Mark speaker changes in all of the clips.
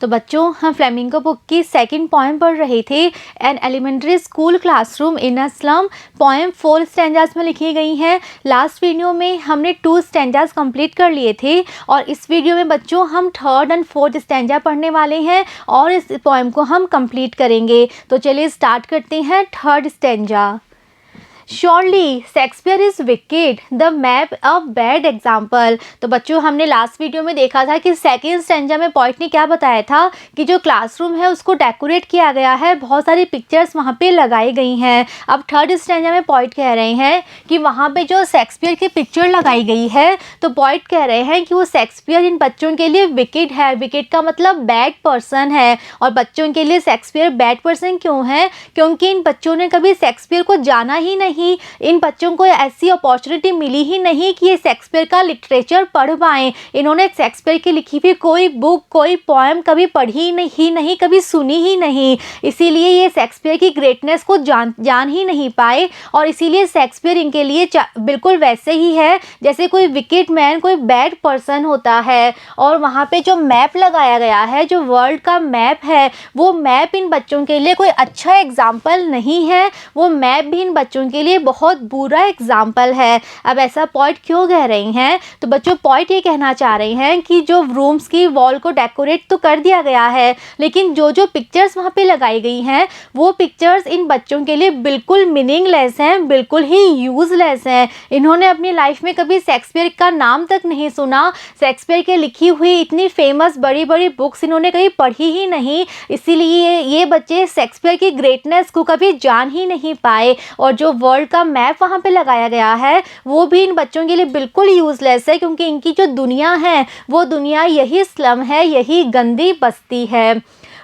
Speaker 1: तो बच्चों, हम फ्लेमिंगो बुक की सेकंड पोएम पढ़ रहे थे, an elementary school classroom in a slum. Poem 4 stanzas में लिखी गई है। लास्ट वीडियो में हमने 2 स्टैंजास कंप्लीट कर लिए थे और इस वीडियो में बच्चों हम 3rd एंड 4th स्टैंजा पढ़ने वाले हैं और इस पोएम को हम कंप्लीट करेंगे। तो चलिए स्टार्ट करते हैं 3rd stanza. Surely Shakespeare is wicked, the map a bad example. तो बच्चों, हमने लास्ट वीडियो में देखा था कि सेकेंड स्टैंजा में पॉइंट ने क्या बताया था कि जो क्लासरूम है उसको डेकोरेट किया गया है, बहुत सारी पिक्चर्स वहाँ पे लगाई गई हैं। अब 3rd स्टैंजा में पॉइंट कह रहे हैं कि वहाँ पे जो शेक्सपियर की पिक्चर लगाई गई है, तो पॉइंट कह रहे हैं कि वो शेक्सपियर इन बच्चों के लिए विकेड है। विकेड का मतलब बैड पर्सन है। और बच्चों के लिए शेक्सपियर बैड पर्सन क्यों है? क्योंकि इन बच्चों ने कभी शेक्सपियर को जाना ही नहीं। इन बच्चों को ऐसी अपॉर्चुनिटी मिली ही नहीं कि ये शेक्सपियर का लिटरेचर पढ़ पाएं। इन्होंने शेक्सपियर की लिखी हुई कोई बुक, कोई पोएम कभी पढ़ी नहीं, कभी सुनी ही नहीं। इसीलिए ये शेक्सपियर की ग्रेटनेस को जान ही नहीं पाए और इसीलिए शेक्सपियर इनके लिए बिल्कुल वैसे ही है जैसे कोई विकेड मैन, कोई बैड पर्सन होता है। और वहाँ पे जो मैप लगाया गया है, जो वर्ल्ड का मैप है, वो मैप इन बच्चों के लिए कोई अच्छा एग्जाम्पल नहीं है। वो मैप भी इन बच्चों के लिए बहुत बुरा एग्जाम्पल है। अब ऐसा पॉइंट क्यों कह रही हैं? तो बच्चों, पॉइंट ये कहना चाह रहे हैं कि जो रूम्स की वॉल को डेकोरेट तो कर दिया गया है, लेकिन जो जो पिक्चर्स वहाँ पे लगाई गई हैं, वो पिक्चर्स इन बच्चों के लिए बिल्कुल मीनिंगलेस हैं, बिल्कुल ही यूजलेस हैं। इन्होंने अपनी लाइफ में कभी शेक्सपियर का नाम तक नहीं सुना। शेक्सपियर के लिखी हुई इतनी फेमस बड़ी बड़ी बुक्स इन्होंने कभी पढ़ी ही नहीं। इसीलिए ये बच्चे शेक्सपियर की ग्रेटनेस को कभी जान ही नहीं पाए। और जो वर्ल्ड का मैप वहाँ पे लगाया गया है, वो भी इन बच्चों के लिए बिल्कुल यूजलेस है, क्योंकि इनकी जो दुनिया है, वो दुनिया यही स्लम है, यही गंदी बस्ती है।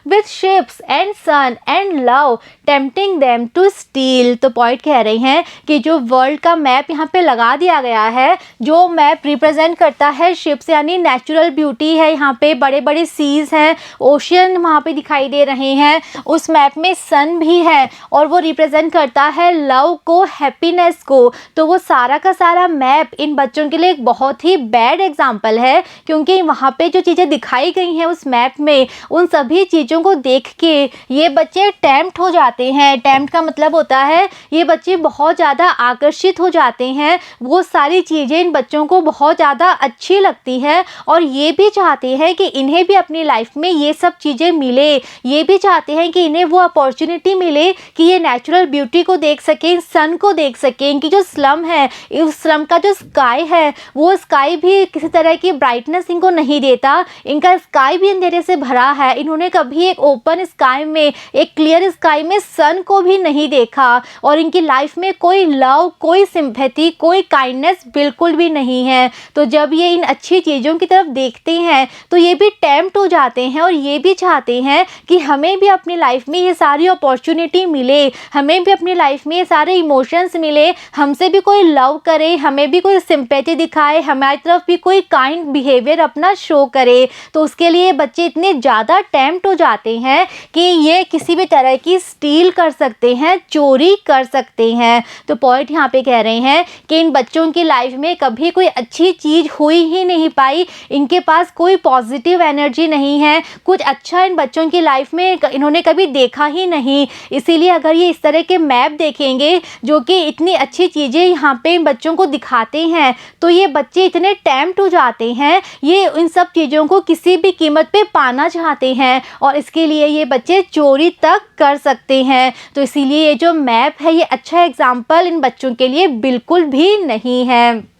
Speaker 1: With ships and sun and love tempting them to steal। तो पॉइंट कह रही हैं कि जो वर्ल्ड का मैप यहाँ पे लगा दिया गया है, जो मैप रिप्रेजेंट करता है शिप्स यानी नेचुरल ब्यूटी है, यहाँ पे बड़े बड़े सीज हैं, ओशियन वहाँ पे दिखाई दे रहे हैं। उस मैप में सन भी है और वो रिप्रेजेंट करता है लव को, हैप्पीनेस को। तो वो सारा का सारा मैप इन बच्चों के लिए एक बहुत ही बैड एग्जाम्पल है, क्योंकि वहाँ पे जो चीज़ें दिखाई गई हैं उस मैप में, उन सभी चीज़ों को देख के ये बच्चे टेम्प्ट हो जाते हैं। टेम्प्ट का मतलब होता है ये बच्चे बहुत ज़्यादा आकर्षित हो जाते हैं। वो सारी चीज़ें इन बच्चों को बहुत ज़्यादा अच्छी लगती है और ये भी चाहते हैं कि इन्हें भी अपनी लाइफ में ये सब चीज़ें मिले। ये भी चाहते हैं कि इन्हें वो अपॉर्चुनिटी मिले कि ये नेचुरल ब्यूटी को देख सकें, सन को देख सकें। इनकी जो स्लम है, उस स्लम का जो स्काई है, वो स्काई भी किसी तरह की ब्राइटनेस इनको नहीं देता। इनका स्काई भी अंधेरे से भरा है। इन्होंने कभी एक ओपन स्काई में, एक क्लियर स्काई में सन को भी नहीं देखा और इनकी लाइफ में कोई लव, कोई सिंपैथी, कोई काइंडनेस बिल्कुल भी नहीं है। तो जब ये इन अच्छी चीज़ों की तरफ देखते हैं तो ये भी टेम्प्ट हो जाते हैं और ये भी चाहते हैं कि हमें भी अपनी लाइफ में ये सारी अपॉर्चुनिटी मिले, हमें भी अपनी लाइफ में ये सारे इमोशंस मिले, हमसे भी कोई लव करे, हमें भी कोई सिंपैथी दिखाए, हमारी तरफ भी कोई काइंड बिहेवियर अपना शो करे। तो उसके लिए बच्चे इतने ज़्यादा टेम्प्ट हो जाते हैं कि ये किसी भी तरह की स्टील कर सकते हैं, चोरी कर सकते हैं। तो पॉइंट यहाँ पे कह रहे हैं कि इन बच्चों की लाइफ में कभी कोई अच्छी चीज़ हुई ही नहीं पाई। इनके पास कोई पॉजिटिव एनर्जी नहीं है, कुछ अच्छा इन बच्चों की लाइफ में इन्होंने कभी देखा ही नहीं। इसीलिए अगर ये इस तरह के मैप देखेंगे जो कि इतनी अच्छी चीज़ें यहाँ पे इन बच्चों को दिखाते हैं, तो ये बच्चे इतने टेम्प्ट हो जाते हैं, ये इन सब चीज़ों को किसी भी कीमत पे पाना चाहते हैं और इसके लिए ये बच्चे चोरी तक कर सकते हैं। तो इसीलिए ये जो मैप है, ये अच्छा एग्जाम्पल इन बच्चों के लिए बिल्कुल भी नहीं है।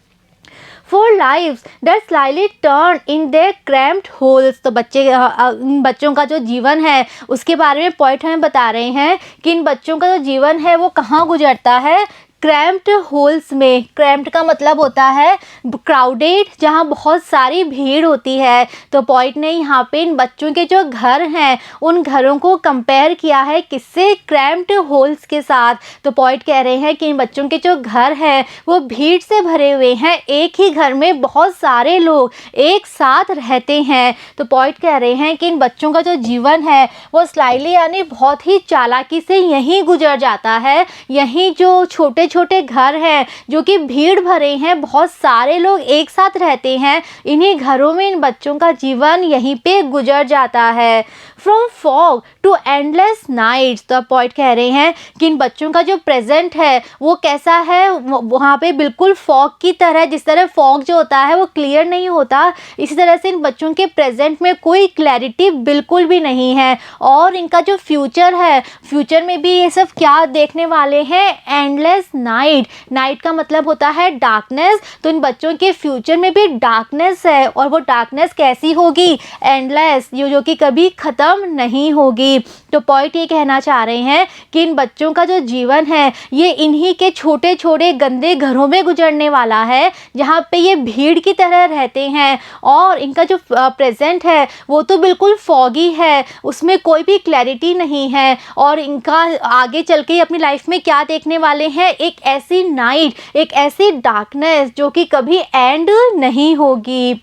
Speaker 1: For lives that slightly turn in their cramped holes। तो बच्चों का जो जीवन है उसके बारे में पॉइंट हमें बता रहे हैं कि इन बच्चों का जो जीवन है वो कहाँ गुजरता है, क्रैम्प्ड होल्स में। क्रैम्प्ड का मतलब होता है क्राउडेड, जहाँ बहुत सारी भीड़ होती है। तो पॉइंट ने यहाँ पे इन बच्चों के जो घर हैं उन घरों को कंपेयर किया है किससे, क्रैम्प्ड होल्स के साथ। तो पॉइंट कह रहे हैं कि इन बच्चों के जो घर हैं वो भीड़ से भरे हुए हैं, एक ही घर में बहुत सारे लोग एक साथ रहते हैं। तो पॉइंट कह रहे हैं कि इन बच्चों का जो जीवन है वो स्लाइली यानी बहुत ही चालाकी से यहीं गुजर जाता है। यहीं जो छोटे छोटे घर हैं जो कि भीड़ भरे हैं, बहुत सारे लोग एक साथ रहते हैं, इन्हीं घरों में इन बच्चों का जीवन यहीं पे गुजर जाता है। From fog to endless nights, तो पॉइंट कह रहे हैं कि इन बच्चों का जो प्रेजेंट है वो कैसा है, वहाँ पे बिल्कुल फॉग की तरह, जिस तरह फॉग जो होता है वो क्लियर नहीं होता, इसी तरह से इन बच्चों के प्रेजेंट में कोई क्लैरिटी बिल्कुल भी नहीं है। और इनका जो फ्यूचर है, फ्यूचर में भी ये सब क्या देखने वाले हैं, एंडलेस नाइट। नाइट का मतलब होता है डार्कनेस, तो इन बच्चों के फ्यूचर में भी डार्कनेस है, और वो डार्कनेस कैसी होगी, एंडलेस, जो कि कभी ख़त्म नहीं होगी। तो पॉइंट ये कहना चाह रहे हैं कि इन बच्चों का जो जीवन है ये इन्हीं के छोटे छोटे गंदे घरों में गुजरने वाला है, जहाँ पे ये भीड़ की तरह रहते हैं, और इनका जो प्रेजेंट है वो तो बिल्कुल फॉगी है, उसमें कोई भी क्लैरिटी नहीं है, और इनका आगे चल के अपनी लाइफ में क्या देखने वाले हैं, एक ऐसी नाइट, एक ऐसी डार्कनेस जो कि कभी एंड नहीं होगी।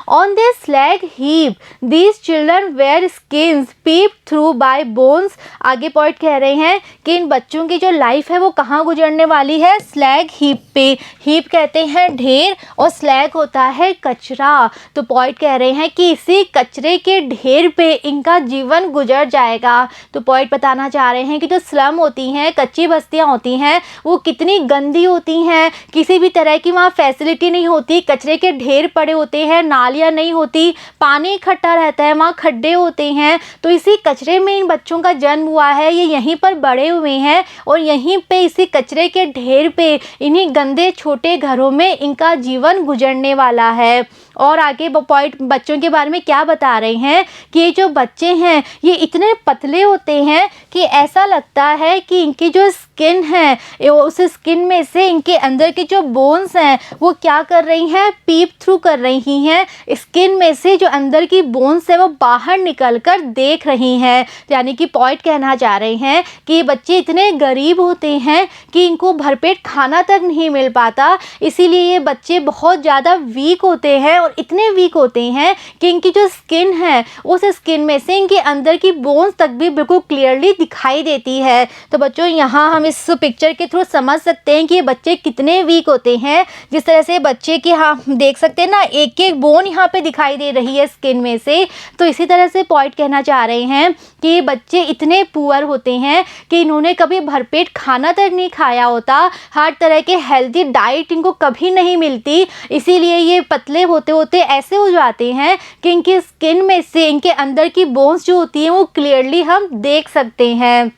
Speaker 1: On their slag heap, these children wear skins peeped through by bones। आगे पॉइंट कह रहे हैं कि इन बच्चों की जो लाइफ है वो कहाँ गुजरने वाली है, स्लैग हीप पे। हीप कहते हैं ढेर, और स्लैग होता है कचरा। तो पॉइंट कह रहे हैं कि इसी कचरे के ढेर पे इनका जीवन गुजर जाएगा। तो पॉइंट बताना चाह रहे हैं कि जो स्लम होती हैं, कच्ची बस्तियाँ होती हैं, वो कितनी गंदी होती हैं, किसी भी तरह की वहाँ फैसिलिटी नहीं होती, कचरे के ढेर पड़े होते हैं, नालियाँ नहीं होती, पानी इकट्ठा रहता है, वहाँ खड्डे होते हैं। तो इसी कचरे में इन बच्चों का जन्म हुआ है, ये यहीं पर बड़े हुए हैं, और यहीं पे इसी कचरे के ढेर पे इन्हीं गंदे छोटे घरों में इनका जीवन गुजरने वाला है। और आगे पॉइंट बच्चों के बारे में क्या बता रहे हैं कि ये जो बच्चे हैं ये इतने पतले होते हैं कि ऐसा लगता है कि इनकी जो स्किन है, उस स्किन में से इनके अंदर के जो बोन्स हैं वो क्या कर रही हैं, पीप थ्रू कर रही हैं, स्किन में से जो अंदर की बोन्स है वो बाहर निकल कर देख रही हैं। यानी कि पॉइंट कहना चाह रहे हैं कि ये बच्चे इतने गरीब होते हैं कि इनको भरपेट खाना तक नहीं मिल पाता, इसीलिए ये बच्चे बहुत ज़्यादा वीक होते हैं, और इतने वीक होते हैं कि इनकी जो स्किन है उस स्किन में से इनके अंदर की बोन्स तक भी बिल्कुल क्लियरली दिखाई देती है। तो बच्चों यहाँ हम इस पिक्चर के थ्रू समझ सकते हैं कि ये बच्चे कितने वीक होते हैं। जिस तरह से बच्चे की हाँ देख सकते हैं ना, एक एक बोन यहाँ पे दिखाई दे रही है स्किन में से, तो इसी तरह से पॉइंट कहना चाह रहे हैं कि ये बच्चे इतने पुअर होते हैं कि इन्होंने कभी भरपेट खाना तक नहीं खाया होता, हर तरह के हेल्दी डाइट इनको कभी नहीं मिलती, इसीलिए ये पतले होते होते ऐसे हो जाते हैं कि इनकी स्किन में से इनके अंदर की बोन्स जो होती हैं वो क्लियरली हम देख सकते हैं।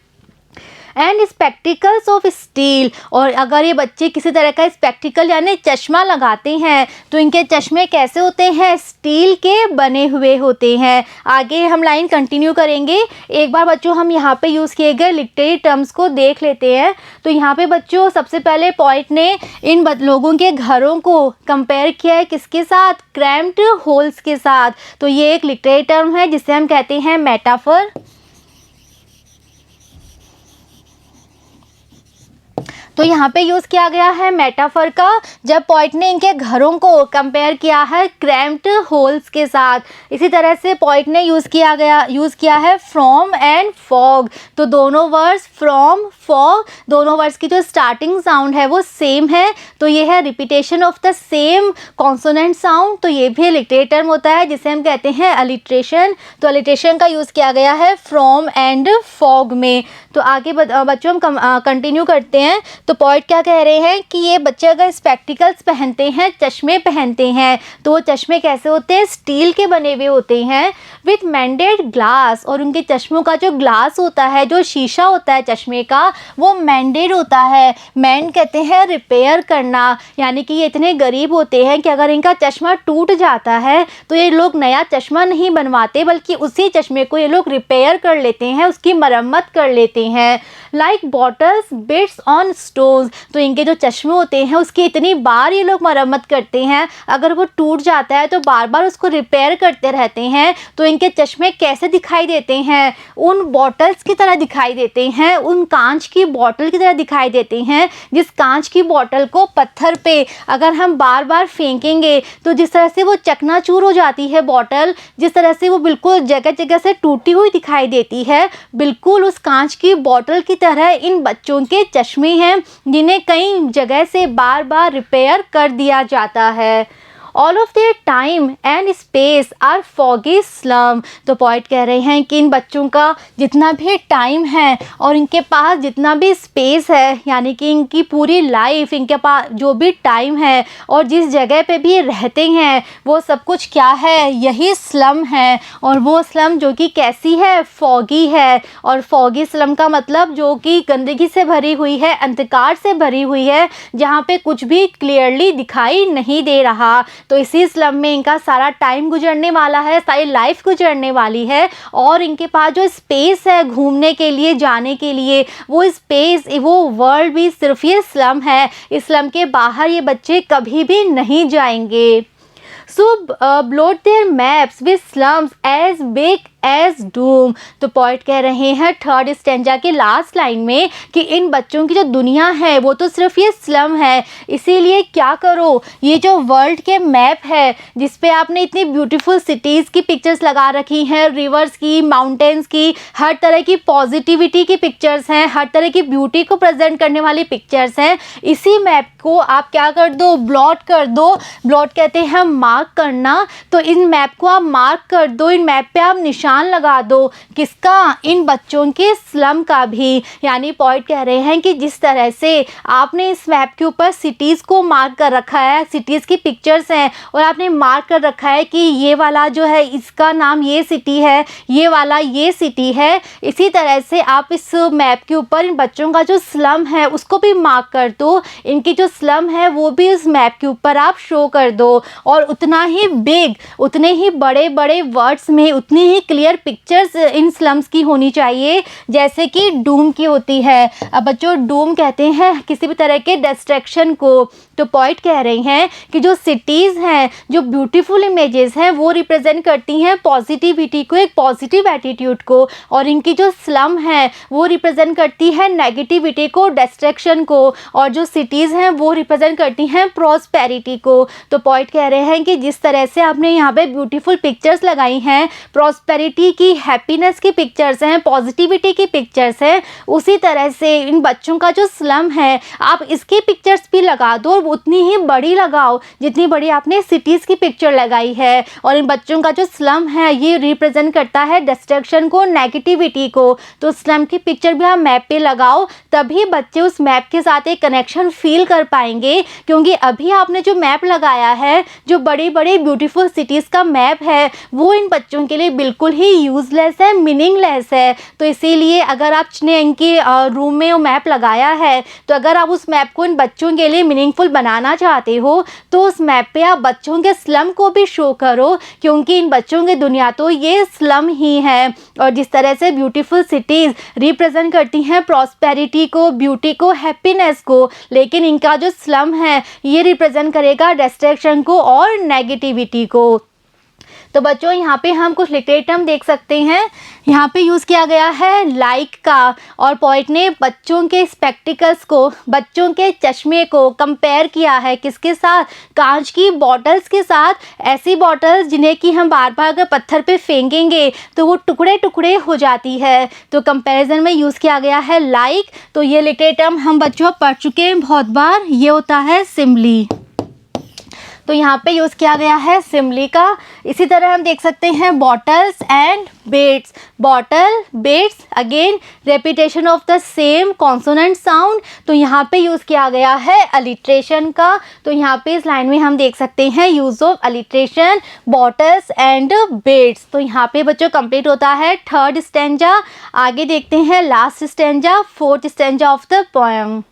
Speaker 1: एंड स्पेक्टिकल्स ऑफ स्टील, और अगर ये बच्चे किसी तरह का स्पेक्टिकल यानी चश्मा लगाते हैं तो इनके चश्मे कैसे होते हैं, स्टील के बने हुए होते हैं। आगे हम लाइन कंटिन्यू करेंगे। एक बार बच्चों हम यहाँ पे यूज़ किए गए लिटरेरी टर्म्स को देख लेते हैं। तो यहाँ पे बच्चों सबसे पहले पॉइंट ने इन लोगों के घरों को कंपेयर किया है किसके साथ, क्रैम्प्ड होल्स के साथ। तो ये एक लिटरेरी टर्म है जिसे हम कहते हैं मेटाफर। तो यहाँ पे यूज़ किया गया है मेटाफर का, जब पॉइंट ने इनके घरों को कंपेयर किया है क्रैम्प्ड होल्स के साथ। इसी तरह से पॉइंट ने यूज़ किया है फ्रॉम एंड फॉग। तो दोनों वर्ड्स फ्रॉम फॉग, दोनों वर्ड्स की जो स्टार्टिंग साउंड है वो सेम है, तो ये है repetition of the same consonant sound. तो ये भी लिटरेरी टर्म होता है जिसे हम कहते हैं अलिट्रेशन। तो अलिट्रेशन का यूज़ किया गया है फ्रॉम एंड फॉग में। तो आगे बच्चों हम कंटिन्यू करते हैं। तो पॉइंट क्या कह रहे हैं कि ये बच्चे अगर स्पेक्टिकल्स पहनते हैं, चश्मे पहनते हैं, तो वो चश्मे कैसे होते हैं, स्टील के बने हुए होते हैं विथ मैंडेड ग्लास। और उनके चश्मों का जो ग्लास होता है, जो शीशा होता है चश्मे का, वो मैंडेड होता है। मैंड कहते हैं रिपेयर करना, यानी कि ये इतने गरीब होते हैं कि अगर इनका चश्मा टूट जाता है तो ये लोग नया चश्मा नहीं बनवाते, बल्कि उसी चश्मे को ये लोग रिपेयर कर लेते हैं, उसकी मरम्मत कर लेते हैं। Like bottles beads on stones, तो इनके जो चश्मे होते हैं उसकी इतनी बार ये लोग मरम्मत करते हैं, अगर वो टूट जाता है तो बार बार उसको रिपेयर करते रहते हैं। तो इनके चश्मे कैसे दिखाई देते हैं, उन बॉटल्स की तरह दिखाई देते हैं, उन कांच की बॉटल की तरह दिखाई देते हैं, जिस कांच की बॉटल को पत्थर पे अगर हम बार बार फेंकेंगे तो जिस तरह से वो चकनाचूर हो जाती है बॉटल, जिस तरह से वो बिल्कुल जगह जगह से टूटी हुई दिखाई देती है, बिल्कुल उस कांच की बॉटल की तरह इन बच्चों के चश्मे हैं। जिन्हें कई जगह से बार बार रिपेयर कर दिया जाता है। All of their time and space are foggy slum. तो पॉइट कह रहे हैं कि इन बच्चों का जितना भी टाइम है और इनके पास जितना भी स्पेस है, यानी कि इनकी पूरी लाइफ, इनके पास जो भी टाइम है और जिस जगह पे भी रहते हैं वो सब कुछ क्या है, यही स्लम है। और वो स्लम जो कि कैसी है, फॉगी है। और फॉगी स्लम का मतलब जो कि गंदगी से भरी हुई है, अंधकार से भरी हुई है, जहाँ पे कुछ भी क्लियरली दिखाई नहीं दे रहा। तो इसी स्लम में इनका सारा टाइम गुजरने वाला है, सारी लाइफ गुजरने वाली है। और इनके पास जो स्पेस है घूमने के लिए, जाने के लिए, वो स्पेस, वो वर्ल्ड भी सिर्फ ये स्लम है। इस स्लम के बाहर ये बच्चे कभी भी नहीं जाएंगे। So blot their maps with slums as big as doom. तो पॉइट कह रहे हैं थर्ड स्टेंजा के लास्ट लाइन में कि इन बच्चों की जो दुनिया है वो तो सिर्फ ये स्लम है, इसीलिए क्या करो, ये जो वर्ल्ड के मैप है जिस पे आपने इतनी ब्यूटीफुल सिटीज़ की पिक्चर्स लगा रखी हैं, रिवर्स की, माउंटेन्स की, हर तरह की पॉजिटिविटी की पिक्चर्स हैं, हर तरह की ब्यूटी को प्रेजेंट करने वाली पिक्चर्स हैं, इसी मैप को आप क्या कर दो, ब्लॉट कर दो। ब्लॉट कहते हैं मार्क करना। तो इन मैप को आप मार्क कर दो, इन मैप पे आप निशान लगा दो। किसका? इन बच्चों के स्लम का भी। यानी पॉइंट कह रहे हैं कि जिस तरह से आपने इस मैप के ऊपर सिटीज़ को मार्क कर रखा है, सिटीज़ की पिक्चर्स हैं और आपने मार्क कर रखा है कि ये वाला जो है इसका नाम ये सिटी है, ये वाला ये सिटी है, इसी तरह से आप इस मैप के ऊपर इन बच्चों का जो स्लम है उसको भी मार्क कर दो। इनकी जो स्लम है वो भी इस मैप के ऊपर आप शो कर दो। और उतना ही बिग, उतने ही बड़े बड़े वर्ड्स में उतनी ही क्लियर पिक्चर्स इन स्लम्स की होनी चाहिए जैसे कि डूम की होती है। अब बच्चों डूम कहते हैं किसी भी तरह के डिस्ट्रैक्शन को। तो पॉइंट कह रहे हैं कि जो सिटीज़ हैं, जो ब्यूटीफुल इमेजेस हैं, वो रिप्रेजेंट करती हैं पॉजिटिविटी को, एक पॉजिटिव एटीट्यूड को। और इनकी जो स्लम है वो रिप्रेजेंट करती है नेगेटिविटी को, डिस्ट्रैक्शन को। और जो सिटीज़ हैं वो रिप्रेजेंट करती हैं प्रॉस्पेरिटी को। तो पॉइंट कह रहे हैं कि जिस तरह से आपने यहाँ पे ब्यूटीफुल पिक्चर्स लगाई हैं, प्रॉस्पेरिटी की, हैप्पीनेस की पिक्चर्स हैं, पॉजिटिविटी की पिक्चर्स हैं, उसी तरह से इन बच्चों का जो स्लम है आप इसकी पिक्चर्स भी लगा दो और उतनी ही बड़ी लगाओ जितनी बड़ी आपने सिटीज़ की पिक्चर लगाई है। और इन बच्चों का जो स्लम है ये रिप्रेजेंट करता है डिस्ट्रैक्शन को, नेगेटिविटी को। तो स्लम की पिक्चर भी आप मैप पे लगाओ, तभी बच्चे उस मैप के साथ एक कनेक्शन फील कर पाएंगे। क्योंकि अभी आपने जो मैप लगाया है, जो बड़ी बड़ी ब्यूटीफुल सिटीज़ का मैप है, वो इन बच्चों के लिए बिल्कुल ही यूजलेस है, मीनिंगलेस है। तो इसीलिए अगर आपने इनके रूम में वो मैप लगाया है, तो अगर आप उस मैप को इन बच्चों के लिए मीनिंगफुल बनाना चाहते हो तो उस मैप पे आप बच्चों के स्लम को भी शो करो, क्योंकि इन बच्चों की दुनिया तो ये स्लम ही है। और जिस तरह से ब्यूटीफुल सिटीज़ रिप्रेजेंट करती हैं प्रॉस्पेरिटी को, ब्यूटी को, हैप्पीनेस को, लेकिन इनका जो स्लम है ये रिप्रेजेंट करेगा डिस्ट्रैक्शन को और नेगेटिविटी को। तो बच्चों यहाँ पे हम कुछ लिटरेचर टर्म देख सकते हैं। यहाँ पे यूज़ किया गया है लाइक का, और पॉइंट ने बच्चों के स्पेक्टिकल्स को, बच्चों के चश्मे को कंपेयर किया है किसके साथ? कांच की बॉटल्स के साथ। ऐसी बॉटल्स जिन्हें कि हम बार बार अगर पत्थर पे फेंकेंगे तो वो टुकड़े टुकड़े हो जाती है। तो कंपैरिजन में यूज़ किया गया है लाइक। तो ये लिटरेचर टर्म हम बच्चों पढ़ चुके हैं बहुत बार, ये होता है सिमिली। तो यहाँ पे यूज़ किया गया है सिमिली का। इसी तरह हम देख सकते हैं bottles and bets. Bottle, bets, again repetition of the same consonant sound. तो यहाँ पे यूज़ किया गया है अलिट्रेशन का। तो यहाँ पे इस लाइन में हम देख सकते हैं use of alliteration, bottles and bets. तो यहाँ पे बच्चों कंप्लीट होता है थर्ड स्टेंजा। आगे देखते हैं last stanza, fourth stanza of the poem.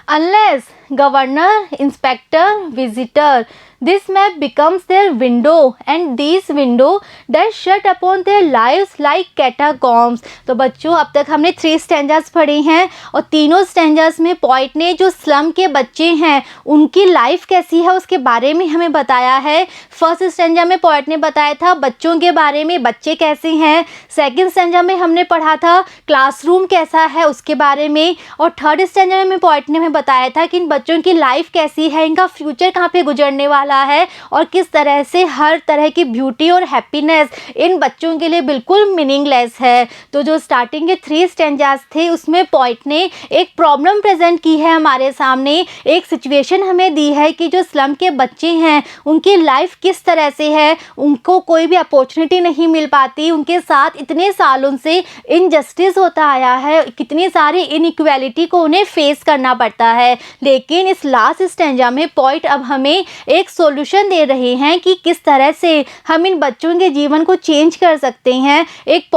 Speaker 1: Unless governor, inspector, visitor, this map becomes their window, and these window that shut upon their lives like catacombs। तो बच्चों अब तक हमने 3 स्टैंजास पढ़े हैं और तीनों स्टैंजास में पॉइंट ने जो स्लम के बच्चे हैं उनकी लाइफ कैसी है उसके बारे में हमें बताया है। फर्स्ट स्टैंजा में पॉइंट ने बताया था बच्चों के बारे में, बच्चे कैसे हैं। सेकंड स्टैंजा में हमने पढ़ा था क्लासरूम कैसा है उसके बारे में। और थर्ड स्टैंजा में पॉइंट ने हमें बताया था कि इन बच्चों की लाइफ कैसी है, इनका फ्यूचर कहाँ पे गुजरने वाला है और किस तरह से हर तरह की ब्यूटी और हैप्पीनेस इन बच्चों के लिए बिल्कुल मीनिंगलेस है। तो जो स्टार्टिंग के 3 स्टैंजास थे उसमें पोएट ने एक प्रॉब्लम प्रेजेंट की है हमारे सामने, एक सिचुएशन हमें दी है कि जो स्लम के बच्चे हैं उनकी लाइफ किस तरह से है, उनको कोई भी अपॉर्चुनिटी नहीं मिल पाती, उनके साथ इतने सालों से इनजस्टिस होता आया है, कितनी सारी इनइक्वालिटी को उन्हें फेस करना पड़ता है। लेकिन इस लास्ट स्टैंजा में पोएट अब हमें एक सॉल्यूशन दे रहे हैं कि किस तरह से हम इन बच्चों के जीवन को चेंज कर सकते हैं, एक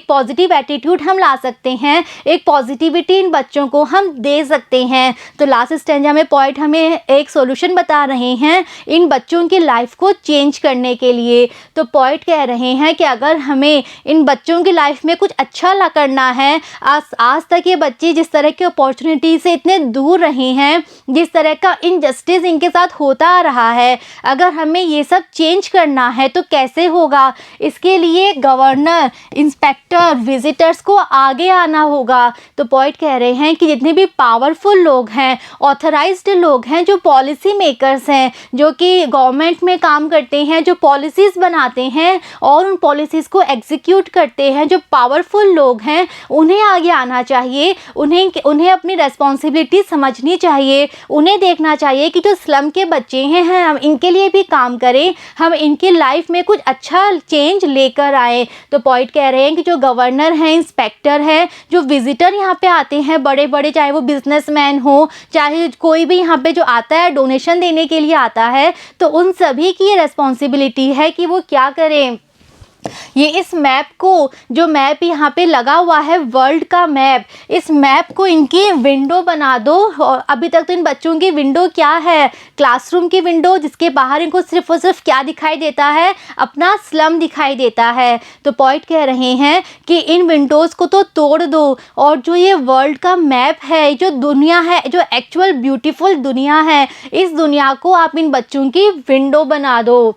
Speaker 1: पॉजिटिव एटीट्यूड हम ला सकते हैं, एक पॉजिटिविटी इन बच्चों को हम दे सकते हैं। तो लास्ट स्टैंजा में पोएट हमें एक सॉल्यूशन बता रहे हैं इन बच्चों की लाइफ को चेंज करने के लिए। तो पोएट कह रहे हैं कि अगर हमें इन बच्चों की लाइफ में कुछ अच्छा करना है, आज तक ये बच्चे जिस तरह की अपॉर्चुनिटी से इतने दूर रहे हैं, जिस तरह का इनजस्टिस इनके साथ होता आ रहा है, अगर हमें ये सब चेंज करना है तो कैसे होगा? इसके लिए गवर्नर, इंस्पेक्टर, विजिटर्स को आगे आना होगा। तो पोएट कह रहे हैं कि जितने भी पावरफुल लोग हैं, ऑथराइज्ड लोग हैं, जो पॉलिसी मेकर्स हैं, जो कि गवर्नमेंट में काम करते हैं, जो पॉलिसीज़ बनाते हैं और उन पॉलिसीज़ को एग्जीक्यूट करते हैं, जो पावरफुल लोग हैं, उन्हें आगे आना चाहिए, उन्हें अपनी रेस्पॉन्सिबिलिटी समझनी चाहिए, उन्हें देखना चाहिए कि जो स्लम के बच्चे हैं हम इनके लिए भी काम करें, हम इनकी लाइफ में कुछ अच्छा चेंज लेकर आए। तो पोएट कह रहे हैं कि जो गवर्नर हैं, इंस्पेक्टर है, जो विजिटर यहाँ पे आते हैं बड़े बड़े, चाहे वो बिजनेसमैन हो, चाहे कोई भी यहाँ पे जो आता है डोनेशन देने के लिए आता है, तो उन सभी की ये रेस्पॉन्सिबिलिटी है कि वो क्या करें, ये इस मैप को, जो मैप यहाँ पे लगा हुआ है वर्ल्ड का मैप, इस मैप को इनकी विंडो बना दो। और अभी तक तो इन बच्चों की विंडो क्या है, क्लासरूम की विंडो, जिसके बाहर इनको सिर्फ और सिर्फ क्या दिखाई देता है, अपना स्लम दिखाई देता है। तो पोएट कह रहे हैं कि इन विंडोज़ को तो तोड़ दो और जो ये वर्ल्ड का मैप है, जो दुनिया है, जो एक्चुअल ब्यूटीफुल दुनिया है, इस दुनिया को आप इन बच्चों की विंडो बना दो।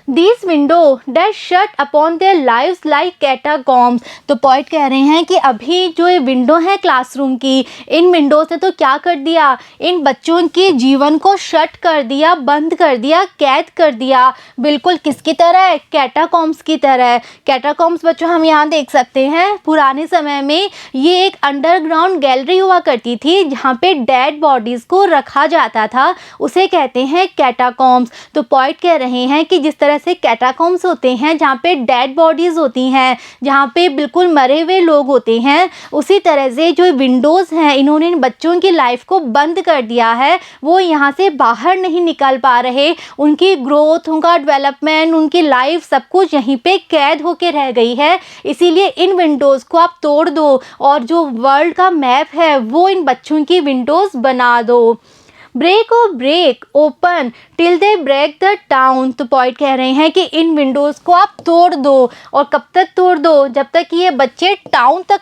Speaker 1: These window that shut upon their lives like catacombs। तो पोएट कह रहे हैं कि अभी जो ये विंडो है क्लासरूम की, इन विंडोज ने तो क्या कर दिया, इन बच्चों के जीवन को शट कर दिया, बंद कर दिया, कैद कर दिया। बिल्कुल किसकी तरह? कैटाकॉम्स की तरह। कैटाकॉम्स बच्चों हम यहाँ देख सकते हैं, पुराने समय में ये एक अंडरग्राउंड गैलरी हुआ करती थी जहाँ पे डेड बॉडीज़ को रखा जाता था, उसे कहते हैं कैटाकॉम्स। तो पोएट कह रहे हैं कि जिस तरह से कैटाकॉम्स होते हैं जहाँ पे डेड बॉडीज़ होती हैं, जहाँ पे बिल्कुल मरे हुए लोग होते हैं, उसी तरह से जो विंडोज़ हैं इन्होंने इन बच्चों की लाइफ को बंद कर दिया है। वो यहाँ से बाहर नहीं निकल पा रहे, उनकी ग्रोथ, उनका डेवलपमेंट, उनकी लाइफ सब कुछ यहीं पे कैद होके रह गई है। इसीलिए इन विंडोज़ को आप तोड़ दो और जो वर्ल्ड का मैप है वो इन बच्चों की विंडोज़ बना दो। Break O break open till they break the town. तो पोएट कह रहे हैं कि इन विंडोज़ को आप तोड़ दो, और कब तक तोड़ दो? जब तक ये बच्चे टाउन तक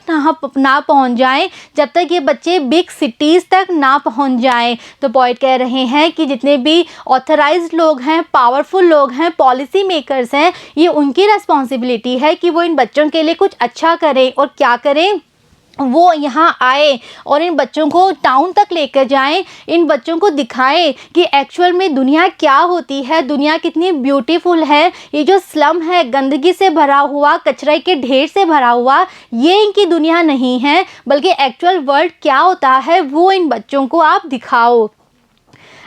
Speaker 1: ना पहुंच जाएं, जब तक ये बच्चे बिग सिटीज़ तक ना पहुंच जाएं। तो पोएट कह रहे हैं कि जितने भी ऑथराइज्ड लोग हैं, पावरफुल लोग हैं, पॉलिसी मेकर्स हैं, ये उनकी रिस्पॉन्सिबिलिटी है कि वो इन बच्चों के लिए कुछ अच्छा करें। और क्या करें? वो यहाँ आए और इन बच्चों को टाउन तक लेकर जाएं, इन बच्चों को दिखाएं कि एक्चुअल में दुनिया क्या होती है, दुनिया कितनी ब्यूटीफुल है। ये जो स्लम है, गंदगी से भरा हुआ, कचरे के ढेर से भरा हुआ, ये इनकी दुनिया नहीं है, बल्कि एक्चुअल वर्ल्ड क्या होता है वो इन बच्चों को आप दिखाओ।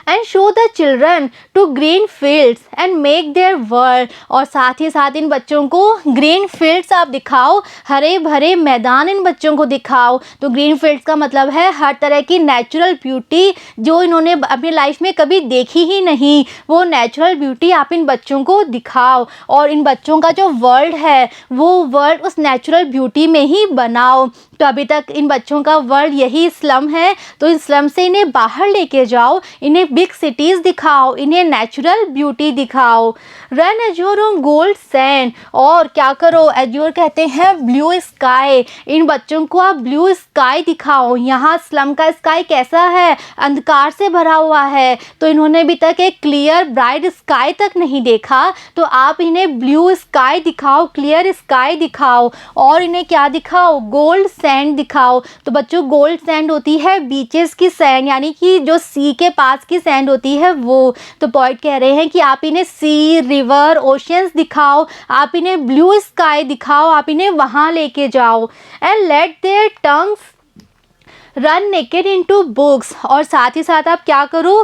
Speaker 1: And show the children to green fields and make their world. और साथ ही साथ इन बच्चों को ग्रीन फील्ड्स आप दिखाओ, हरे भरे मैदान इन बच्चों को दिखाओ। तो ग्रीन फील्ड्स का मतलब है हर तरह की नेचुरल ब्यूटी जो इन्होंने अपनी लाइफ में कभी देखी ही नहीं, वो नेचुरल ब्यूटी आप इन बच्चों को दिखाओ। और इन बच्चों का जो वर्ल्ड है वो वर्ल्ड उस नेचुरल ब्यूटी में ही बनाओ। तो अभी तक इन बच्चों का वर्ल्ड यही स्लम है, तो इस स्लम से इन्हें बाहर लेके जाओ, इन्हें बिग सिटीज़ दिखाओ, इन्हें नेचुरल ब्यूटी दिखाओ। Run azure on gold sand, और क्या करो, एज्योर कहते हैं ब्लू स्काई, इन बच्चों को आप ब्लू स्काई दिखाओ। यहाँ स्लम का स्काई कैसा है, अंधकार से भरा हुआ है, तो इन्होंने अभी तक एक क्लियर ब्राइट स्काई तक नहीं देखा, तो आप इन्हें ब्लू स्काई दिखाओ, क्लियर स्काई दिखाओ। और इन्हें क्या दिखाओ, गोल्ड सैंड दिखाओ। तो बच्चों गोल्ड सैंड होती है बीचेस की सैंड, यानी कि जो सी के पास की सैंड होती है वो। तो पॉइंट कह रहे हैं कि आप इन्हें सी, रिवर, ओशियंस दिखाओ, आप इन्हें ब्लू स्काई दिखाओ, आप इन्हें वहाँ लेके जाओ। And let their tongues run naked into books, और साथ ही साथ आप क्या करो,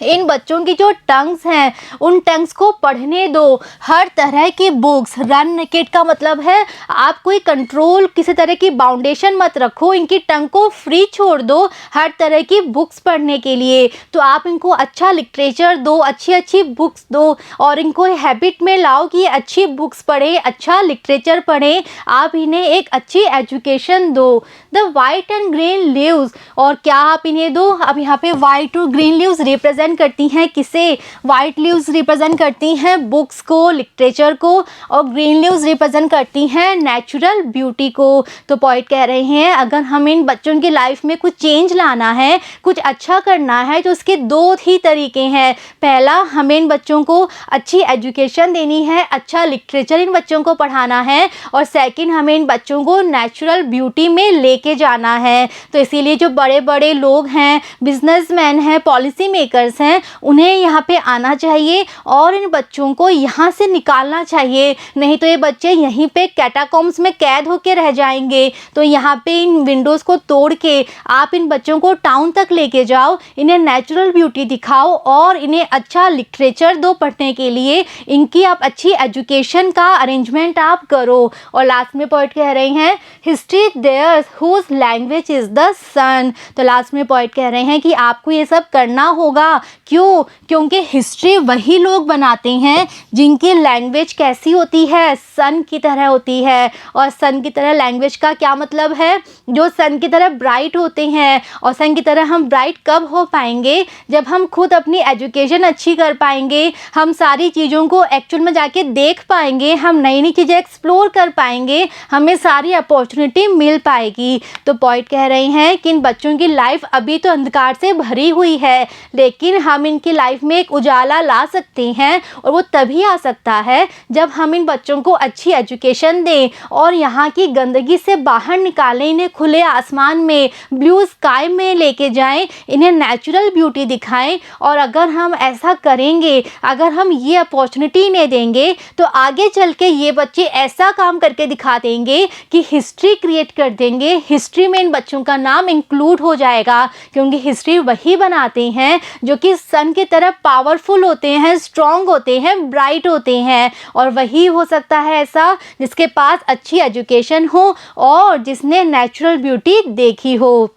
Speaker 1: इन बच्चों की जो टंग्स हैं उन टंग्स को पढ़ने दो हर तरह की बुक्स। रन नेकेड का मतलब है आप कोई कंट्रोल, किसी तरह की बाउंडेशन मत रखो, इनकी टंग को फ्री छोड़ दो हर तरह की बुक्स पढ़ने के लिए। तो आप इनको अच्छा लिटरेचर दो, अच्छी अच्छी बुक्स दो, और इनको हैबिट में लाओ कि ये अच्छी बुक्स पढ़ें, अच्छा लिटरेचर पढ़ें। आप इन्हें एक अच्छी एजुकेशन दो। The white and green leaves, और क्या आप इन्हें दो, अब यहाँ पे वाइट और ग्रीन लीव्स रिप्रेजेंट करती हैं किसे, वाइट लीव्स रिप्रेजेंट करती हैं बुक्स को, लिटरेचर को, और ग्रीन लीव्स रिप्रेजेंट करती हैं नेचुरल ब्यूटी को। तो पॉइंट कह रहे हैं अगर हम इन बच्चों की लाइफ में कुछ चेंज लाना है, कुछ अच्छा करना है, तो उसके दो ही तरीके हैं। पहला, हमें इन बच्चों को अच्छी एजुकेशन देनी है, अच्छा लिटरेचर इन बच्चों को पढ़ाना है, और सेकंड, हमें इन बच्चों को नेचुरल ब्यूटी में लेके जाना है। तो इसीलिए जो बड़े बड़े लोग हैं, बिजनेसमैन हैं, पॉलिसी मेकर्स हैं, उन्हें यहाँ पे आना चाहिए और इन बच्चों को यहाँ से निकालना चाहिए, नहीं तो ये बच्चे यहीं पे कैटाकॉम्स में कैद होके रह जाएंगे। तो यहाँ पे इन विंडोज़ को तोड़ के आप इन बच्चों को टाउन तक लेके जाओ, इन्हें नेचुरल ब्यूटी दिखाओ और इन्हें अच्छा लिटरेचर दो पढ़ने के लिए, इनकी आप अच्छी एजुकेशन का अरेंजमेंट आप करो। और लास्ट में पॉइंट कह रहे हैं history their whose language is the sun. तो लास्ट में पॉइंट कह रहे हैं कि आपको ये सब करना होगा। क्यों? क्योंकि हिस्ट्री वही लोग बनाते हैं जिनकी लैंग्वेज कैसी होती है, सन की तरह होती है। और सन की तरह लैंग्वेज का क्या मतलब है, जो सन की तरह ब्राइट होते हैं। और सन की तरह हम ब्राइट कब हो पाएंगे, जब हम खुद अपनी एजुकेशन अच्छी कर पाएंगे, हम सारी चीज़ों को एक्चुअल में जाके देख पाएंगे, हम नई नई चीज़ें एक्सप्लोर कर पाएंगे, हमें सारी अपॉर्चुनिटी मिल पाएगी। तो पॉइंट कह रहे हैं कि इन बच्चों की लाइफ अभी तो अंधकार से भरी हुई है, लेकिन हम इनकी लाइफ में एक उजाला ला सकते हैं, और वो तभी आ सकता है जब हम इन बच्चों को अच्छी एजुकेशन दें और यहाँ की गंदगी से बाहर निकालें, इन्हें खुले आसमान में, ब्लू स्काई में लेके जाएं, इन्हें नेचुरल ब्यूटी दिखाएं। और अगर हम ऐसा करेंगे, अगर हम ये अपॉर्चुनिटी इन्हें देंगे, तो आगे चल के ये बच्चे ऐसा काम करके दिखा देंगे कि हिस्ट्री क्रिएट कर देंगे, हिस्ट्री में इन बच्चों का नाम इंक्लूड हो जाएगा। क्योंकि हिस्ट्री वही बनाते हैं जो कि सन की तरह पावरफुल होते हैं, स्ट्रॉन्ग होते हैं, ब्राइट होते हैं। और वही हो सकता है ऐसा जिसके पास अच्छी एजुकेशन हो और जिसने नेचुरल ब्यूटी देखी हो।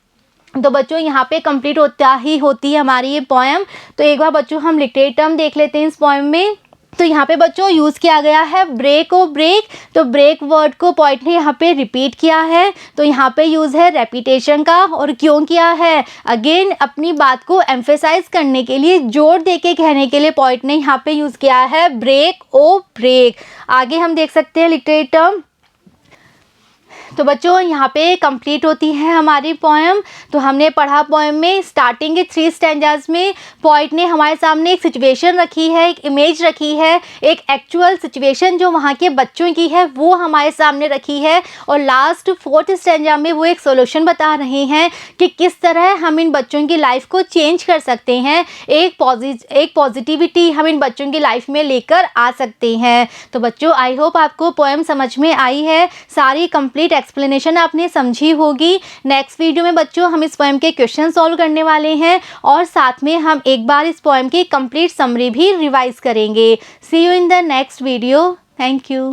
Speaker 1: तो बच्चों यहाँ पे कंप्लीट होती है हमारी ये पोएम। तो एक बार बच्चों हम लिटरेरी टर्म देख लेते हैं इस पोएम में। तो यहाँ पे बच्चों यूज़ किया गया है ब्रेक और ब्रेक। तो ब्रेक वर्ड को पॉइंट ने यहाँ पे रिपीट किया है, तो यहाँ पे यूज़ है रेपिटेशन का। और क्यों किया है, अगेन अपनी बात को एम्फेसाइज करने के लिए, जोर दे के कहने के लिए पॉइंट ने यहाँ पे यूज़ किया है ब्रेक ओ ब्रेक। आगे हम देख सकते हैं लिटरेरी टर्म। तो बच्चों यहाँ पे कंप्लीट होती है हमारी पोएम। तो हमने पढ़ा पोएम में स्टार्टिंग के 3 स्टैंजाज में पोइट ने हमारे सामने एक सिचुएशन रखी है, एक इमेज रखी है, एक एक्चुअल सिचुएशन जो वहाँ के बच्चों की है वो हमारे सामने रखी है। और लास्ट 4th स्टैंजा में वो एक सोल्यूशन बता रहे हैं कि किस तरह हम इन बच्चों की लाइफ को चेंज कर सकते हैं, एक पॉजिटिविटी हम इन बच्चों की लाइफ में लेकर आ सकते हैं। तो बच्चों आई होप आपको पोएम समझ में आई है, सारी कंप्लीट एक्सप्लेनेशन आपने समझी होगी। नेक्स्ट वीडियो में बच्चों हम इस पोएम के क्वेश्चन सॉल्व करने वाले हैं और साथ में हम एक बार इस पोएम की कंप्लीट समरी भी रिवाइज करेंगे। See you in the next video. Thank you.